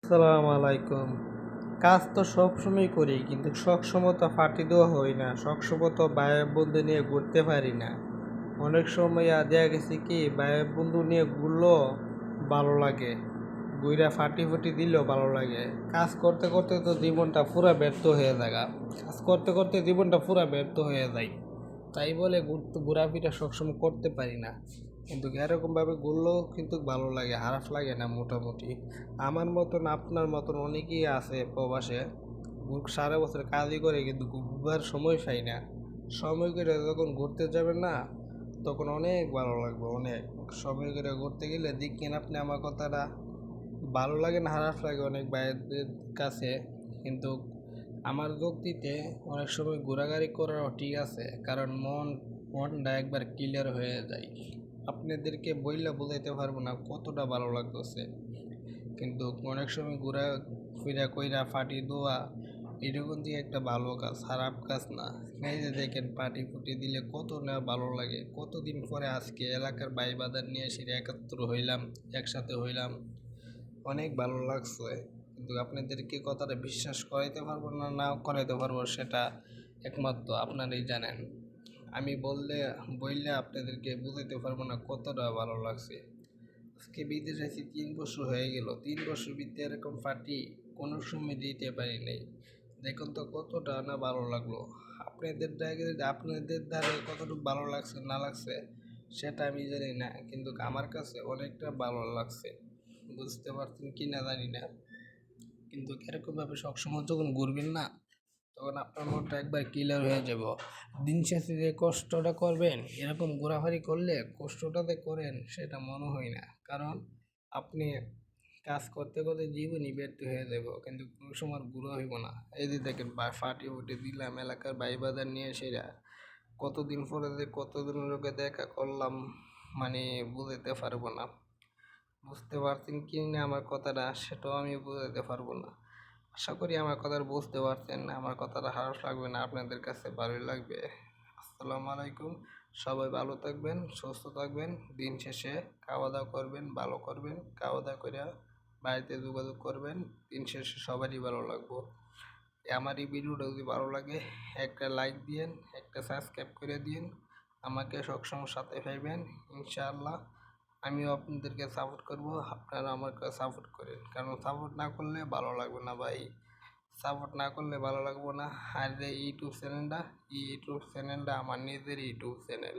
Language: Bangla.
আসসালামু আলাইকুম। কাজ তো সবসময় করি, কিন্তু সবসময় তো ফাঁকি দেওয়া হয় না। সবসময় তো ভাই বন্ধু নিয়ে ঘুরতে পারি না। অনেক সময় দেখা গেছে কি ভাই বন্ধু নিয়ে ঘুরলেও ভালো লাগে, ঘুরা ফাটি ফুটি দিলেও ভালো লাগে। কাজ করতে করতে তো জীবনটা পুরা ব্যর্থ হয়ে যায়। কাজ করতে করতে জীবনটা পুরা ব্যর্থ হয়ে যায়, তাই বলে ঘোরাফেরা সবসময় করতে পারি না। কিন্তু এরকমভাবে ঘুরলেও কিন্তু ভালো লাগে, খারাপ লাগে না মোটামুটি। আমার মতন আপনার মতন অনেকেই আছে প্রবাসে, সারা বছর কাজই করে কিন্তু ঘুরবার সময় পাই না। সময় করে যখন ঘুরতে যাবেন না, তখন অনেক ভালো লাগবে। অনেক সময় করে ঘুরতে গেলে দেখবেন আপনি আমার কথাটা ভালো লাগে না খারাপ লাগে অনেক বাইরের কাছে, কিন্তু আমার যুক্তিতে অনেক সময় ঘোরাঘুরি করাও ঠিক আছে, কারণ মনটা একবার ক্লিয়ার হয়ে যায়। আপনাদেরকে বইলা বোঝাইতে পারবো না কতটা ভালো লাগতেছে। কিন্তু অনেক সময় ঘোরা ফিরা কইরা ফাটি দোয়া এরকম দিয়ে একটা ভালো কাজ, খারাপ কাজ না। এই যে দেখেন পার্টি ফুটি দিলে কত না ভালো লাগে। কতদিন পরে আজকে এলাকার ভাই বাদার নিয়ে সেটা একাত্তর হইলাম, একসাথে হইলাম, অনেক ভালো লাগছে। কিন্তু আপনাদেরকে কথাটা বিশ্বাস করাইতে পারবো না, না করাইতে পারবো সেটা একমাত্র আপনারাই জানেন। আমি বললে আপনাদেরকে বুঝাইতে পারবো না কতটা ভালো লাগছে। আজকে বিদেশে আছি 3 বছর হয়ে গেল, 3 বছর ভিতরে এরকম পার্টি কোনো সময় দিতে পারি নাই। দেখুন তো কতটা না ভালো লাগলো। আপনাদের দ্বারা কতটুকু ভালো লাগছে না লাগছে সেটা আমি জানি না, কিন্তু আমার কাছে অনেকটা ভালো লাগছে। বুঝতে পারছেন কি না জানি না, কিন্তু এরকমভাবে সবসময় যখন ঘুরবেন না, তখন আপনার মনটা একবার ক্লিয়ার হয়ে যাব। দিন শেষে যে কষ্টটা করবেন, এরকম ঘোরাঘুরি করলে কষ্টটা যে করেন সেটা মনে হয় না। কারণ আপনি কাজ করতে করতে জীবনই ব্যর্থ হয়ে যাব, কিন্তু কোনো সময় ঘুরা হইব না। এই যে দেখেন ফাটি উঠে দিলাম এলাকার ভাই বাজার নিয়ে সেরা, কতদিন পরে যে কতদিন লোকে দেখা করলাম, মানে বুঝতে পারবো না। বুঝতে পারছেন কি না আমার কথাটা সেটাও আমি বুঝাতে পারবো না। আশা করি আমার কথাটা বুঝতে পারছেন, আমার কথাটা খারাপ লাগবে না, আপনাদের কাছে ভালোই লাগবে। আসসালামু আলাইকুম। সবাই ভালো থাকবেন, সুস্থ থাকবেন। দিন শেষে খাওয়া দাওয়া করবেন, ভালো করবেন, খাওয়া দাওয়া করে বাড়িতে যোগাযোগ করবেন। দিন শেষে সবারই ভালো লাগবো। আমার এই ভিডিওটা যদি ভালো লাগে একটা লাইক দিয়েন, একটা সাবস্ক্রাইব করে দিন। আমাকে সবসময় সাথে পাইবেন ইনশাআল্লাহ। আমিও আপনাদেরকে সাপোর্ট করব, আপনারা আমাকে সাপোর্ট করেন, কারণ সাপোর্ট না করলে ভালো লাগবে না ভাই। সাপোর্ট না করলে ভালো লাগবে না। আর যে ইউটিউব চ্যানেলটা আমার নিজের ইউটিউব চ্যানেল।